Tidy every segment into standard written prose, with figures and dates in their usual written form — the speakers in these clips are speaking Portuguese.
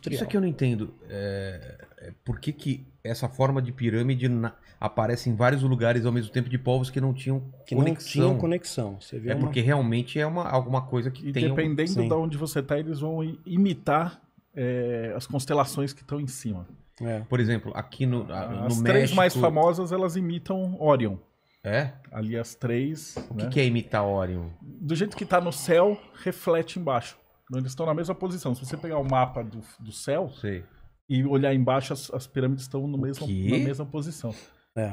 industrial. Isso aqui eu não entendo. Por que essa forma de pirâmide aparece em vários lugares ao mesmo tempo de povos que não tinham conexão? Não tinham conexão. Você vê porque realmente é alguma coisa que E tem... dependendo de onde você está, eles vão imitar as constelações que estão em cima. Por exemplo, aqui no As México... três mais famosas, elas imitam Orion. É? Ali as três... O que é imitar Orion? Do jeito que está no céu, reflete embaixo. Eles estão na mesma posição. Se você pegar o mapa do céu e olhar embaixo, as pirâmides estão na mesma posição.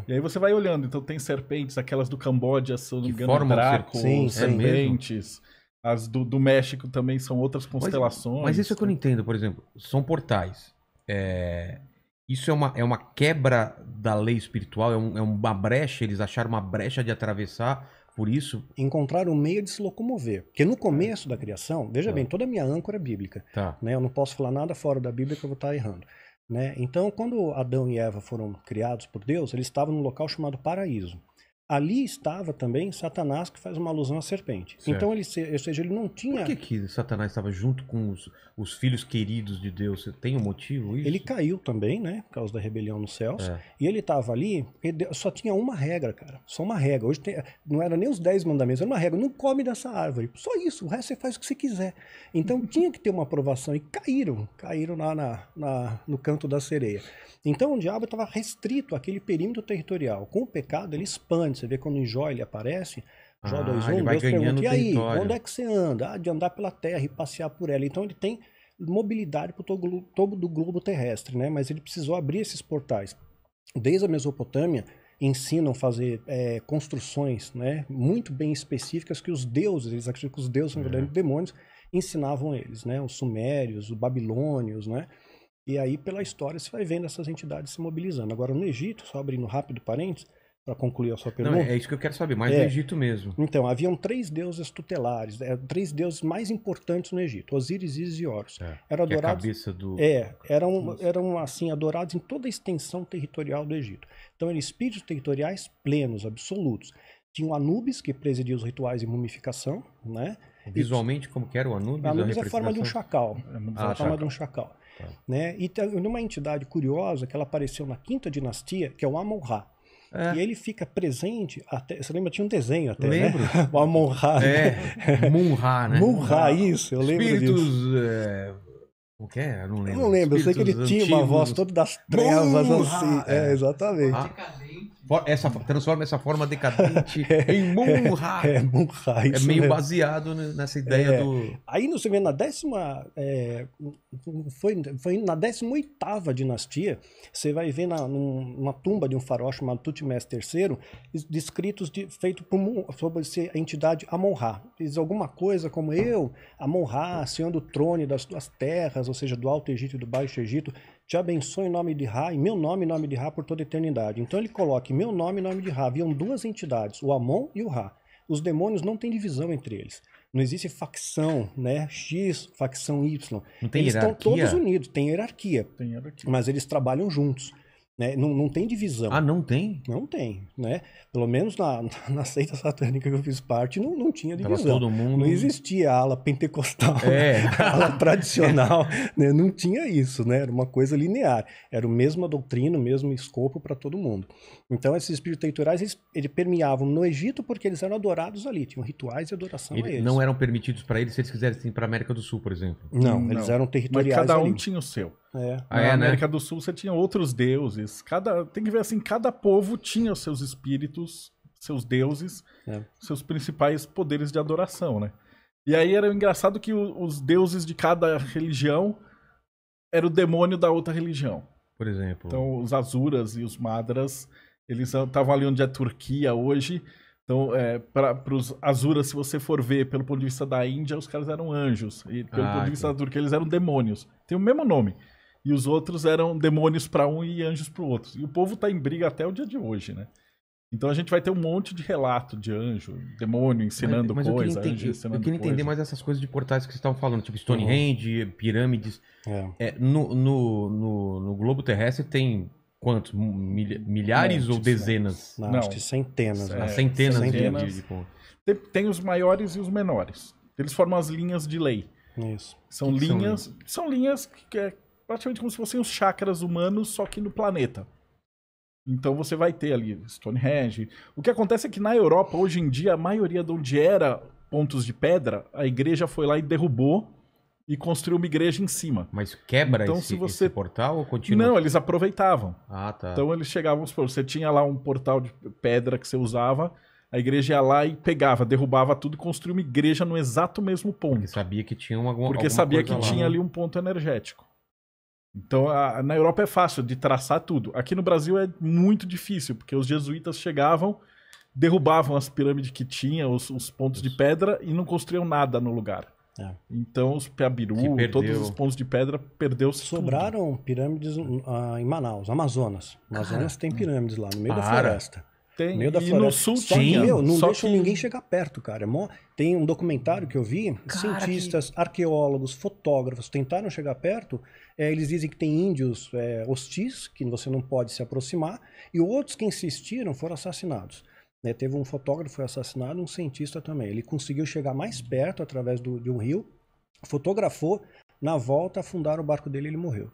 E aí você vai olhando. Então tem serpentes, aquelas do Camboja, se eu não me engano, Draco, serpentes. As do México também são outras constelações. Mas isso é que eu não entendo, por exemplo. São portais. Isso é uma quebra da lei espiritual? É uma brecha? Eles acharam uma brecha de atravessar? Por isso... Encontraram um meio de se locomover. Porque no começo da criação, veja bem, toda a minha âncora é bíblica. Né? Eu não posso falar nada fora da Bíblia que eu vou estar errando. Né? Então, quando Adão e Eva foram criados por Deus, eles estavam num local chamado paraíso. Ali estava também Satanás, que faz uma alusão à serpente. Certo. Então, ou seja, ele não tinha... Por que Satanás estava junto com os filhos queridos de Deus? Você tem um motivo isso? Ele caiu também, né? Por causa da rebelião nos céus. E ele estava ali, só tinha uma regra, cara. Só uma regra. Hoje não era nem os 10 mandamentos, era uma regra. Não come dessa árvore. Só isso. O resto você faz o que você quiser. Então, tinha que ter uma aprovação. E caíram lá no canto da sereia. Então, o diabo estava restrito àquele perímetro territorial. Com o pecado, ele expande. Você vê quando em Jó ele aparece, Jó 2:1, Deus pergunta, e aí, onde é que você anda? De andar pela terra e passear por ela. Então ele tem mobilidade por todo do globo terrestre, né? Mas ele precisou abrir esses portais. Desde a Mesopotâmia, ensinam a fazer construções, né, muito bem específicas que os deuses, eles acreditam que os deuses são verdadeiros demônios, ensinavam eles, né? Os sumérios, os babilônios, né? E aí, pela história, você vai vendo essas entidades se mobilizando. Agora, no Egito, só abrindo rápido parênteses, para concluir a sua pergunta. Não, é isso que eu quero saber, mais do Egito mesmo. Então, haviam 3 deuses tutelares, 3 deuses mais importantes no Egito, Osíris, Ísis e Horus. Eram adorados, a cabeça do... eram assim, adorados em toda a extensão territorial do Egito. Então, eram espíritos territoriais plenos, absolutos. Tinha o Anubis, que presidia os rituais de mumificação, né? Visualmente, como que era o Anubis? O Anubis é a forma de um chacal. De um chacal. Né? E tem uma entidade curiosa que ela apareceu na 5ª dinastia, que é o Amon-Ra. E ele fica presente até... Você lembra? Tinha um desenho até, lembro. Né? O Amon-Ra. Mun-Ra, né? Mun-Ra, isso. Eu lembro Espíritos... disso. O que é? Eu não lembro. Eu não lembro. Eu sei que ele tinha uma voz toda das trevas, assim. Exatamente. Transforma essa forma decadente em Mun-Ra. Mun-Ra, isso meio baseado nessa ideia do... Aí você vê na foi na 18ª dinastia, você vai ver numa tumba de um faraó chamado Tutmés III, descritos feito sobre a entidade Amon-Ra. Diz alguma coisa como eu, Amon-Ra, senhor do trono das tuas terras, ou seja, do Alto Egito e do Baixo Egito, te abençoe em nome de Ra, em meu nome, em nome de Ra, por toda a eternidade. Então ele coloca em meu nome, em nome de Ra. Haviam 2 entidades, o Amon e o Ra. Os demônios não têm divisão entre eles. Não existe facção, né? X, facção Y. Não tem eles hierarquia? Estão todos unidos, tem hierarquia. Mas eles trabalham juntos. Né? Não tem divisão. Ah, não tem? Não tem, né? Pelo menos na seita satânica que eu fiz parte, não tinha divisão. Todo mundo... Não existia a ala pentecostal, a ala tradicional, né? Não tinha isso, né? Era uma coisa linear. Era a mesma doutrina, o mesmo escopo para todo mundo. Então, esses espíritos territoriais, eles permeavam no Egito porque eles eram adorados ali, tinham rituais de adoração a eles. Não eram permitidos para eles se eles quisessem ir para a América do Sul, por exemplo? Não, eles eram territoriais. Mas cada um ali. tinha o seu. Na América do Sul você tinha outros deuses. Tem que ver assim, cada povo tinha os seus espíritos, seus deuses, seus principais poderes de adoração, né? E aí era engraçado que os deuses de cada religião era o demônio da outra religião. Por exemplo. Então os Asuras e os Madras, eles estavam ali onde é a Turquia hoje. Então, para os Asuras, se você for ver pelo ponto de vista da Índia, os caras eram anjos. E pelo ponto de vista da Turquia, eles eram demônios. Tem o mesmo nome. E os outros eram demônios para um e anjos para o outro. E o povo tá em briga até o dia de hoje, né? Então a gente vai ter um monte de relato de anjo, demônio ensinando coisa, anjo ensinando Eu queria entender mais essas coisas de portais que vocês estavam falando, tipo Stonehenge, pirâmides. No globo terrestre tem quantos? Milhares ou dezenas? Não, acho que centenas. Centenas de Tem os maiores e os menores. Eles formam as linhas de lei. Isso. São linhas que praticamente como se fossem os chakras humanos, só que no planeta. Então você vai ter ali Stonehenge. O que acontece é que na Europa, hoje em dia, a maioria de onde era pontos de pedra, a igreja foi lá e derrubou e construiu uma igreja em cima. Mas quebra então, esse portal ou continua? Não, eles aproveitavam. Ah, tá. Então eles chegavam, você tinha lá um portal de pedra que você usava, a igreja ia lá e pegava, derrubava tudo e construía uma igreja no exato mesmo ponto. Porque sabia que tinha alguma Porque sabia que coisa lá, tinha ali um ponto energético. Então, na Europa é fácil de traçar tudo. Aqui no Brasil é muito difícil, porque os jesuítas chegavam, derrubavam as pirâmides que tinham, os pontos de pedra, e não construíam nada no lugar. Então, os Piabiru, todos os pontos de pedra, perdeu-se Sobraram tudo. pirâmides em Manaus, Amazonas. Amazonas tem pirâmides lá, no meio da floresta. Tem, no meio da e floresta. no sul só tinha. que, não deixam ninguém chegar perto, cara. Tem um documentário que eu vi, cientistas, arqueólogos, fotógrafos tentaram chegar perto. Eles dizem que tem índios hostis, que você não pode se aproximar, e outros que insistiram foram assassinados. Teve um fotógrafo que foi assassinado, um cientista também. Ele conseguiu chegar mais perto através de um rio, fotografou, na volta afundaram o barco dele e ele morreu.